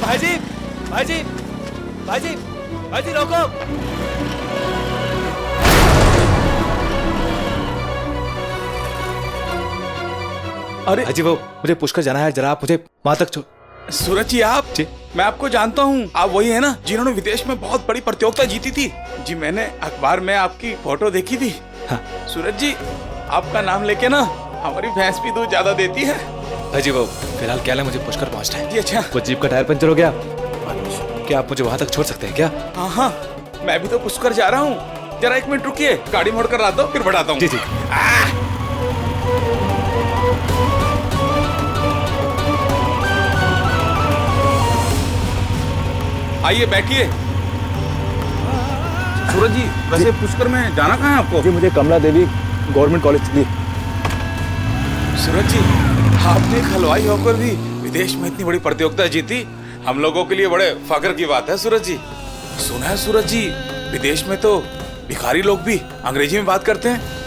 भाईजी, भाईजी, भाईजी, भाईजी रोको। अरे भाईजी वो मुझे पुष्कर जाना है, जरा आप मुझे वहां तक छोड़। सूरज जी आप जी। मैं आपको जानता हूँ, आप वही है ना जिन्होंने विदेश में बहुत बड़ी प्रतियोगिता जीती थी। जी मैंने अखबार में आपकी फोटो देखी थी। हाँ। सूरज जी आपका नाम लेके ना हमारी भैंस भी दूध ज्यादा देती है। भाईजी वो फिलहाल क्या है, मुझे पुष्कर पहुंचना है। जी अच्छा। वो जीप का टायर पंचर हो गया, क्या आप मुझे वहां तक छोड़ सकते हैं क्या? हाँ हाँ मैं भी तो पुष्कर जा रहा हूँ, जरा 1 मिनट रुकिए, गाड़ी मोड़ कर आता हूँ फिर बढ़ाता हूँ। जी जी। आइए बैठिए। सूरज जी वैसे पुष्कर में जाना कहाँ है आपको? जी मुझे कमला देवी गवर्नमेंट कॉलेज के लिए। सूरज जी आपने एक हलवाई होकर भी विदेश में इतनी बड़ी प्रतियोगिता जीती, हम लोगों के लिए बड़े फख्र की बात है। सूरज जी सुना है सूरज जी विदेश में तो भिखारी लोग भी अंग्रेजी में बात करते हैं।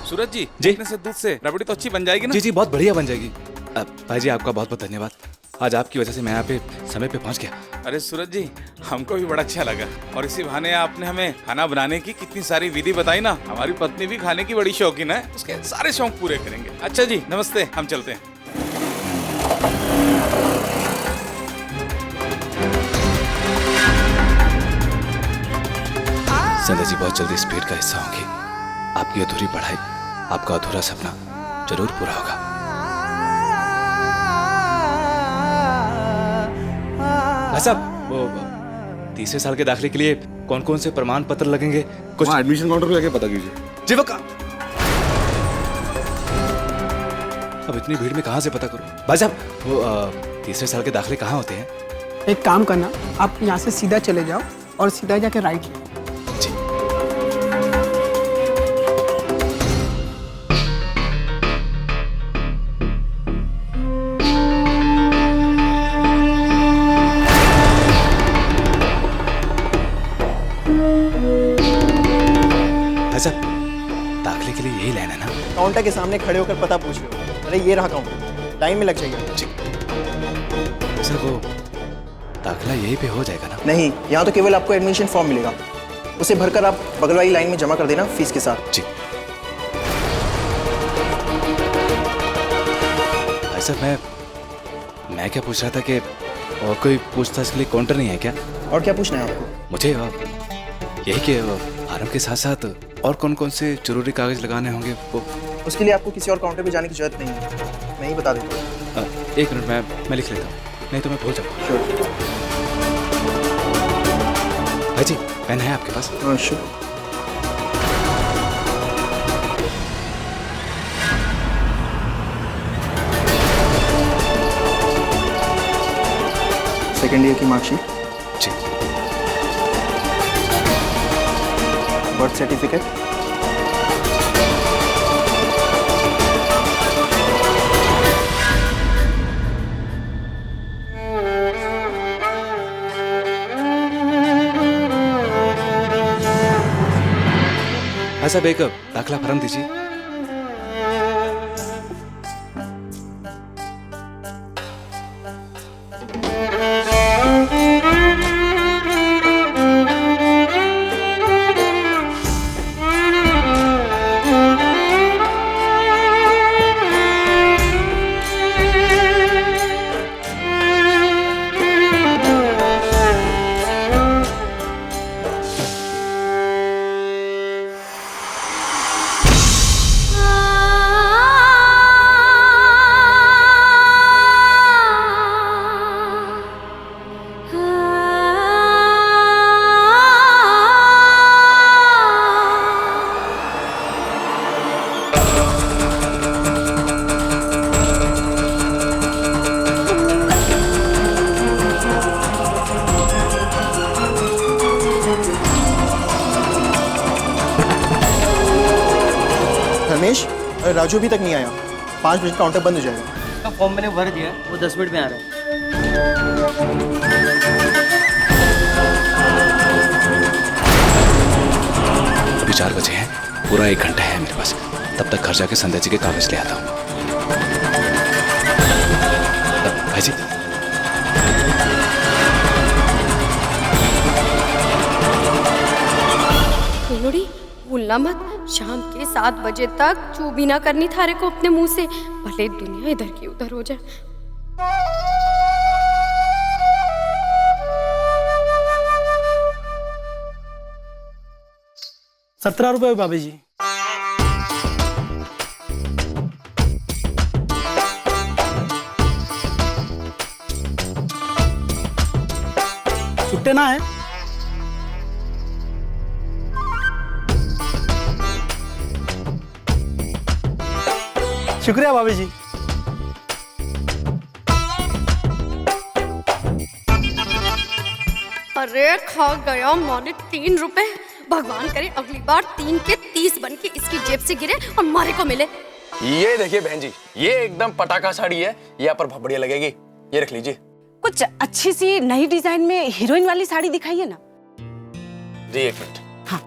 सूरज जी देखने से दूध से रबड़ी तो अच्छी बन जाएगी ना? जी जी बहुत बढ़िया बन जाएगी। भाईजी आपका बहुत बहुत धन्यवाद, आज आपकी वजह से मैं यहाँ पे समय पे पहुँच गया। अरे सूरज जी हमको भी बड़ा अच्छा लगा, और इसी बहाने आपने हमें खाना बनाने की कितनी सारी विधि बताई ना। हमारी पत्नी भी खाने की बड़ी शौकीन है, उसके सारे शौक पूरे करेंगे। अच्छा जी नमस्ते, हम चलते हैं। संध्या जी बहुत जल्दी स्पीड का हिस्सा होंगी। आपकी अधूरी पढ़ाई, आपका अधूरा सपना जरूर पूरा होगा। अच्छा वो तीसरे साल के दाखिले के लिए कौन कौन से प्रमाण पत्र लगेंगे कुछ? एडमिशन काउंटर पे जाके पता कीजिए। जी वो अब इतनी भीड़ में कहाँ से पता करूं? भाई साहब वो तीसरे साल के दाखिले कहाँ होते हैं? एक काम करना, आप यहाँ से सीधा चले जाओ और सीधा जाके राइट लो। दाखिले के लिए यही लाइन है ना? काउंटर के सामने खड़े होकर पता पूछ रहे हो? अरे ये रहा काउंटर, टाइम में लग जाएगा। सर वो दाखिला यही पे हो जाएगा ना? नहीं, यहाँ तो केवल आपको एडमिशन फॉर्म मिलेगा, उसे भरकर आप बगल वाली लाइन में जमा कर देना फीस के साथ। जी। भाई साहब मैं क्या पूछ रहा था कि और कोई पूछताछ के लिए काउंटर नहीं है क्या? और क्या पूछना है आपको? मुझे यही कि फार्म के साथ साथ और कौन कौन से जरूरी कागज लगाने होंगे वो? उसके लिए आपको किसी और काउंटर पे जाने की जरूरत नहीं है, मैं ही बता देता हूँ। 1 मिनट मैं लिख लेता हूँ, नहीं तो मैं भूल जाऊँगा। श्योर। भाई जी पेन है आपके पास? हाँ श्योर। सेकेंड ईयर की मार्कशीट, जी। बर्थ सर्टिफिकेट, साहब एक दाखिला फॉर्म दीजिए। दिनेश, राजू अभी तक नहीं आया। 5 बजे काउंटर बंद हो जाएगा। उसका फॉर्म मैंने भर दिया, वो 10 मिनट में आ रहा है। अभी 4 बजे हैं, पूरा 1 घंटा है मेरे पास। तब तक घर जाके संध्या जी के कागज ले आता हूँ। भाई जी, लोड़ी भूलना मत, शाम के 7 बजे तक चू भी ना करनी थारे को अपने मुंह से, भले दुनिया इधर की उधर हो जाए। 17 रुपये भाभी जी। छुट्टे ना है। शुक्रिया भाभी जी। अरे खा गया मारे 3 रुपए। भगवान करे अगली बार 3 के 30 बन के इसकी जेब से गिरे और मारे को मिले। ये देखिए बहन जी, ये एकदम पटाखा साड़ी है, ये आप पर बहुत बढ़िया लगेगी, ये रख लीजिए। कुछ अच्छी सी नई डिजाइन में हीरोइन वाली साड़ी दिखाइए ना। जी 1 मिनट। हाँ।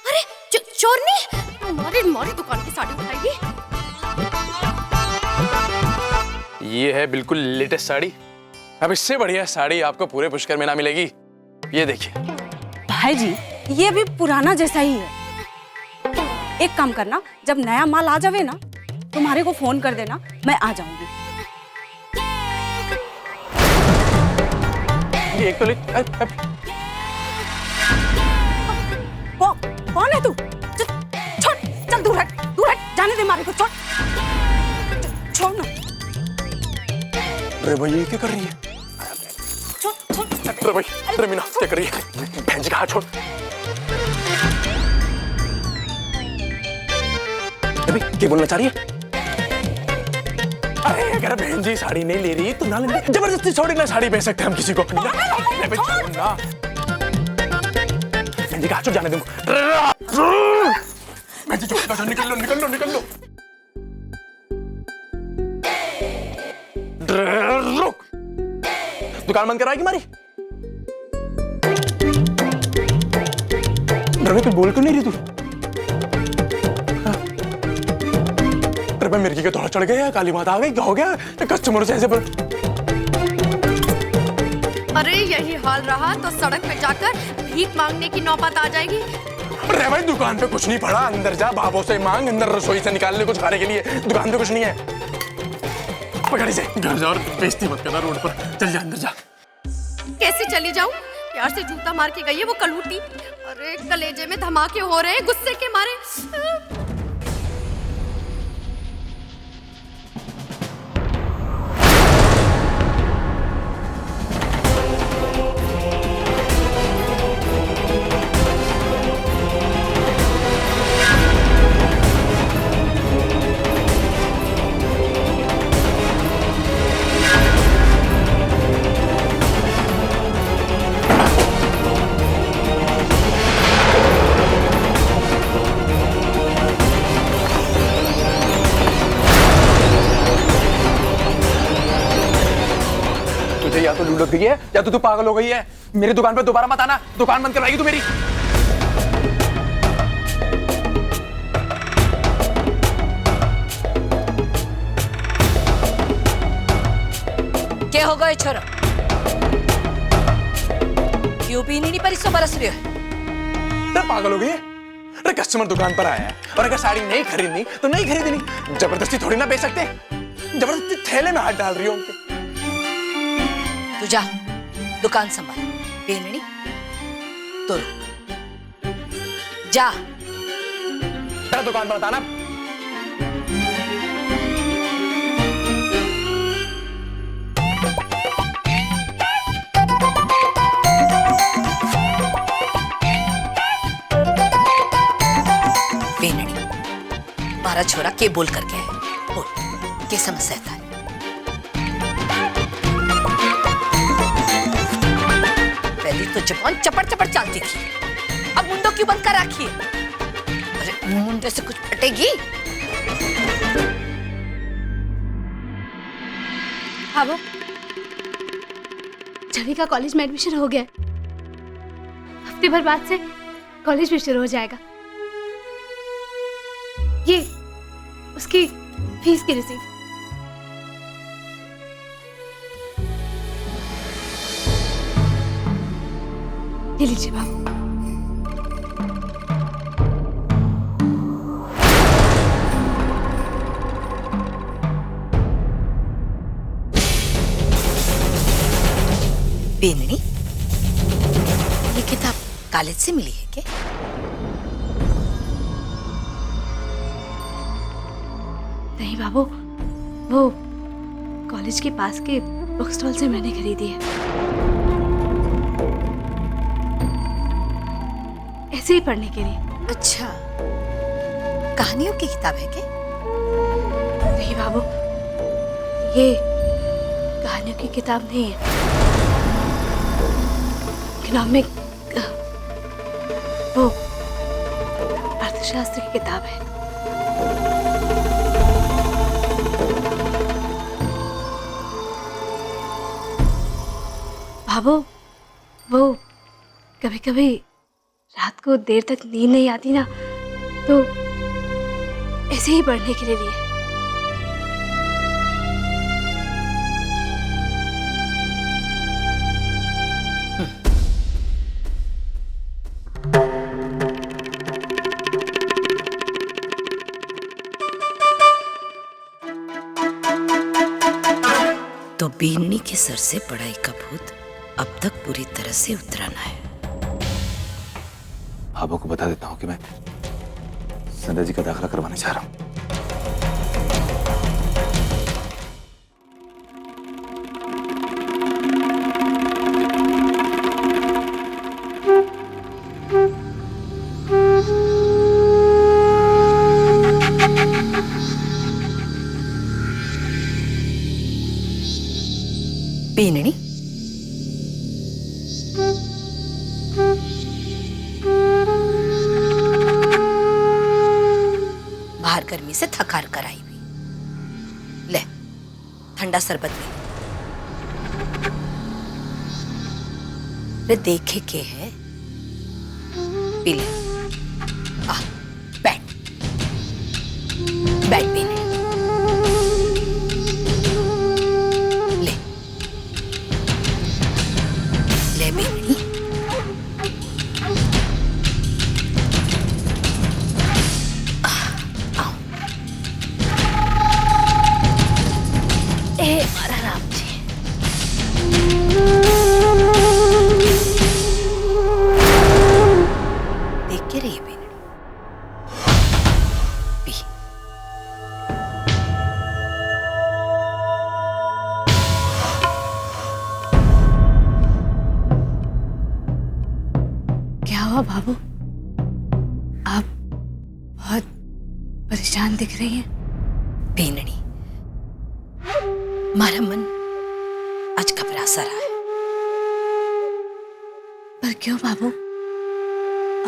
अरे चोरनी, हमारी दुकान की साड़ी उठाएगी। ये है बिल्कुल लेटेस्ट साड़ी। अब इससे बढ़िया साड़ी आपको पूरे पुष्कर में ना मिलेगी। ये देखिए। भाई जी, ये भी पुराना जैसा ही है। एक काम करना, जब नया माल आ जावे ना, तुम्हारे को फोन कर देना, मैं आ जाऊंगी। ये एक तो कौन है तू? छोड़, चल दूर हट, जाने दे मारे को, छोड़ ना। अरे भाई ये क्या कर रही है? अरे भाई, अरे मीना क्या कर रही है? बहन जी का हाथ छोड़। अभी क्या बोलना चाह रही है? अरे अगर बहन जी साड़ी नहीं ले रही तो ना लेने, जबरदस्ती छोड़ी ना साड़ी बेच सकते हैं हम किसी को। ना बहन जी का हाथ छोड़, जाने दूंगा। बहन जी छोड़, निकल लो। रुक, दुकान बंद कराएगी हमारी? तू बोल क्यों नहीं रही तू? अरे भाई मिर्गी के थोड़ा चढ़ गया, काली माता आ गई, क्या हो गया? कस्टमर से ऐसे पर... अरे यही हाल रहा तो सड़क पे जाकर भीख मांगने की नौबत आ जाएगी। अरे भाई दुकान पे कुछ नहीं पड़ा, अंदर जा, बाबों से मांग, अंदर रसोई से निकाल ले कुछ खाने के लिए। दुकान पे कुछ नहीं है। पकड़ी से घर जा और बेइज्जती मत करना रोड पर। चल जा अंदर जा। कैसे चली जाऊं? प्यार से जूता मार के गई है वो कलूटी। अरे कलेजे में धमाके हो रहे हैं गुस्से के मारे। या तो लूट गई है या तो तू पागल हो गई है। मेरी दुकान पे दोबारा मत आना, दुकान बंद करवाएगी तू मेरी। क्या होगा ये छोरा? क्यों पीनी नहीं पर इसको बरस रही है? पागल हो गई है? अरे कस्टमर दुकान पर आया है और अगर साड़ी नहीं खरीदनी तो नहीं खरीदनी। जबरदस्ती थोड़ी ना बेच सकते, जबरदस्ती थैले में हाथ डाल रही हो उनके। तू जा दुकान संभाल, बेननी तो जा। दुकान पर बताना। बेननी, हमारा छोरा के बोल करके है, बोल। के समस्या था। पहले तो जबान चपड़ चपड़ चलती थी, अब मुंडो क्यों बंद कर रखी है? अरे मुंडे से कुछ फटेगी। भावो, छवि का कॉलेज में एडमिशन हो गया। हफ्ते भर बाद से कॉलेज भी शुरू हो जाएगा। ये उसकी फीस की रिसीट। ये लीजिए बाबू। बेननी, ये किताब कॉलेज से मिली है क्या? नहीं बाबू, वो कॉलेज के पास के बुक स्टॉल से मैंने खरीदी है। ऐसे ही पढ़ने के लिए। अच्छा, कहानियों की किताब है क्या? नहीं बाबू, ये कहानियों की किताब नहीं है। इकोनॉमिक, वो अर्थशास्त्र की किताब है। बाबू, वो कभी कभी रात को देर तक नींद नहीं आती ना, तो ऐसे ही पढ़ने के लिए ली है। तो बीननी के सर से पढ़ाई का भूत अब तक पूरी तरह से उतरा ना है। भाभो को बता देता हूँ कि मैं संध्या जी का दाखिला करवाने जा रहा हूँ। बीननी, बाहर गर्मी से थकार कर आई हुई, ले ठंडा शरबत ले। रे देखे के है, पी ले। आ, बैठ बैठ बीननी, ले ले बीननी। मारा राम जी, देख के रही बेनड़ी, पी। क्या हुआ बाबू, आप बहुत परेशान दिख रही हैं। बेनड़ी, मारा मन आज घबरा सा रहा है। पर क्यों बाबू,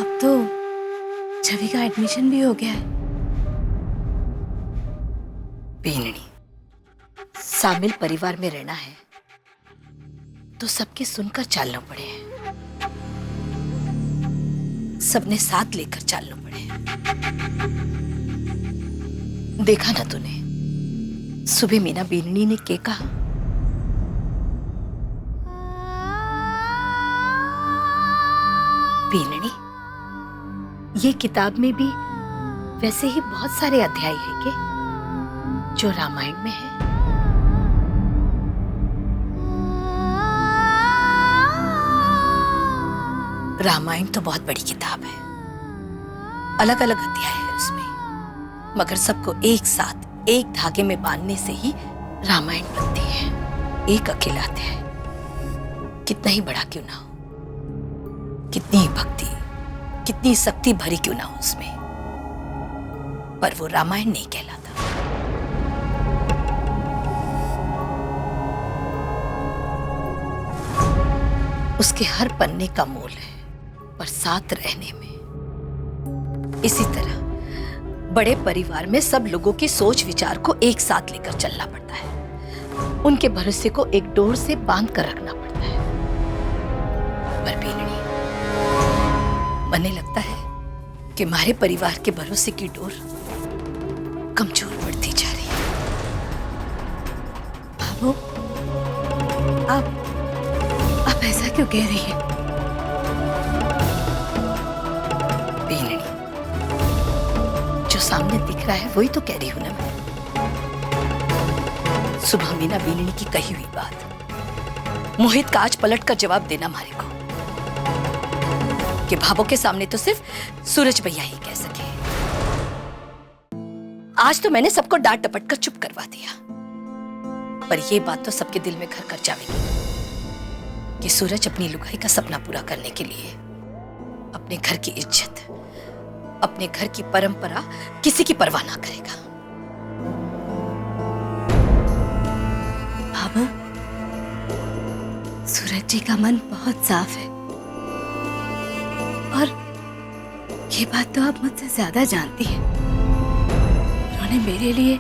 अब तो छवि का एडमिशन भी हो गया है। बेनड़ी, शामिल परिवार में रहना है तो सबके सुनकर चलना पड़े, सबने साथ लेकर चलना पड़े। देखा ना तूने, सुबह मीना बेननी ने क्या कहा? बेननी, ये किताब में भी वैसे ही बहुत सारे अध्याय हैं के जो रामायण में है। रामायण तो बहुत बड़ी किताब है, अलग अलग अध्याय है उसमें, मगर सबको एक साथ एक धागे में बांधने से ही रामायण बनती है। एक अकेला अध्याय कितना ही बड़ा क्यों ना हो, कितनी ही भक्ति, कितनी शक्ति भरी क्यों ना हो उसमें, पर वो रामायण नहीं कहलाता। उसके हर पन्ने का मोल है, पर साथ रहने में। इसी तरह बड़े परिवार में सब लोगों की सोच विचार को एक साथ लेकर चलना पड़ता है। उनके भरोसे को एक डोर से बांध कर रखना पड़ता है। पर बीनड़ी, मने लगता है कि हमारे परिवार के भरोसे की डोर कमजोर पड़ती जा रही है। बाबू, आप ऐसा क्यों कह रही हैं? बीनड़ी, जो सामने दिख रहा है वही तो कह रही हूं ना मैं। सुबह मीना बीनड़ी की कही हुई बात मोहित का आज पलट कर जवाब देना हमारे को कि भाभो के सामने तो सिर्फ सूरज भैया ही कह सके। आज तो मैंने सबको डांट डपट कर चुप करवा दिया, पर यह बात तो सबके दिल में घर कर जाएगी कि सूरज अपनी लुगाई का सपना पूरा करने के लिए अपने घर की इज्जत, अपने घर की परंपरा किसी की परवाह ना करेगा। बाबू, सूरज जी का मन बहुत साफ है और ये बात तो आप मुझसे ज्यादा जानती हैं। उन्होंने मेरे लिए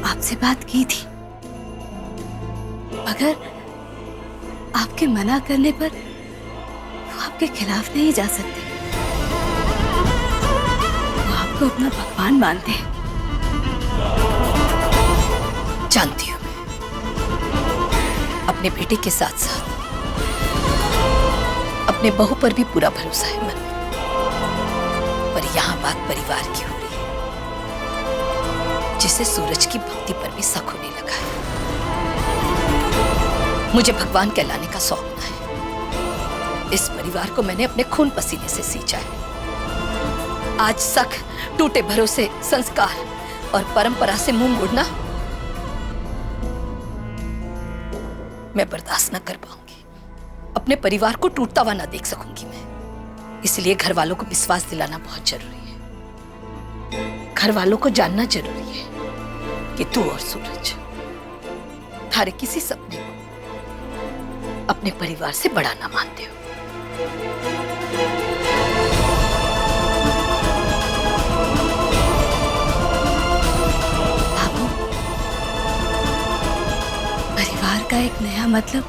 आपसे बात की थी। अगर आपके मना करने पर वो आपके खिलाफ नहीं जा सकते। वो आपको अपना भगवान मानते हैं। जानती हूं मैं, अपने बेटे के साथ साथ अपने बहू पर भी पूरा भरोसा है मन में। पर यहां बात परिवार की हो रही है, जिसे सूरज की भक्ति पर भी शक होने लगा है। मुझे भगवान कहलाने का शौक ना है। इस परिवार को मैंने अपने खून पसीने से सींचा है। आज शक, टूटे भरोसे, संस्कार और परंपरा से मुंह मोड़ना मैं बर्दाश्त न कर पाऊंगी। अपने परिवार को टूटता हुआ ना देख सकूंगी मैं। इसलिए घर वालों को विश्वास दिलाना बहुत जरूरी है। घर वालों को जानना जरूरी है कि तू और सूरज थारे किसी सपने को अपने परिवार से बड़ा ना मानते हो। परिवार का एक नया मतलब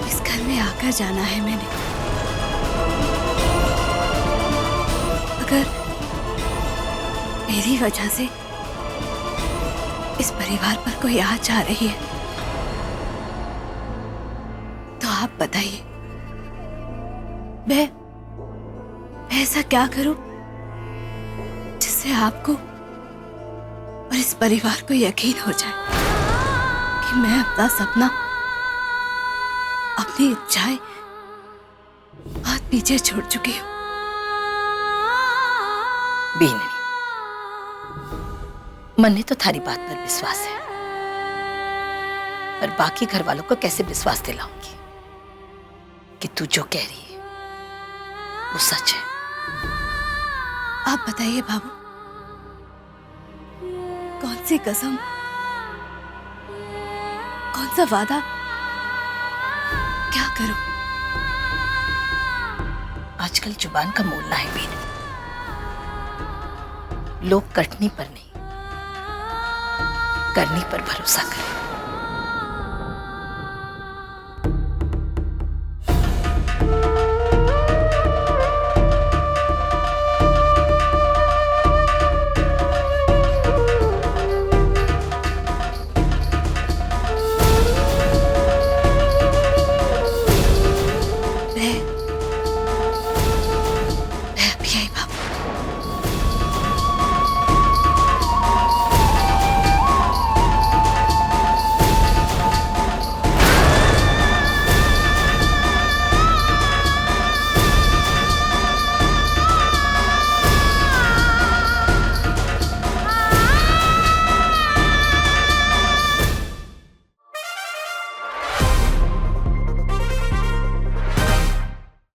इस घर में आकर जाना है मैंने। अगर मेरी वजह से इस परिवार पर कोई आँच आ रही है तो आप बताइए, मैं ऐसा क्या करूं जिससे आपको और इस परिवार को यकीन हो जाए कि मैं अपना सपना, अपनी इच्छाएं बहुत पीछे छोड़ चुकी हूँ। बीनड़ी, मन ने तो थारी बात पर विश्वास है, पर बाकी घर वालों को कैसे विश्वास दिलाऊंगी कि तू जो कह रही है वो सच है। आप बताइए बाबू, कौन सी कसम, कौन सा वादा क्या करूं? आजकल जुबान का मोल ना है बीनड़ी। लोग कटनी पर नहीं, करनी पर भरोसा करें।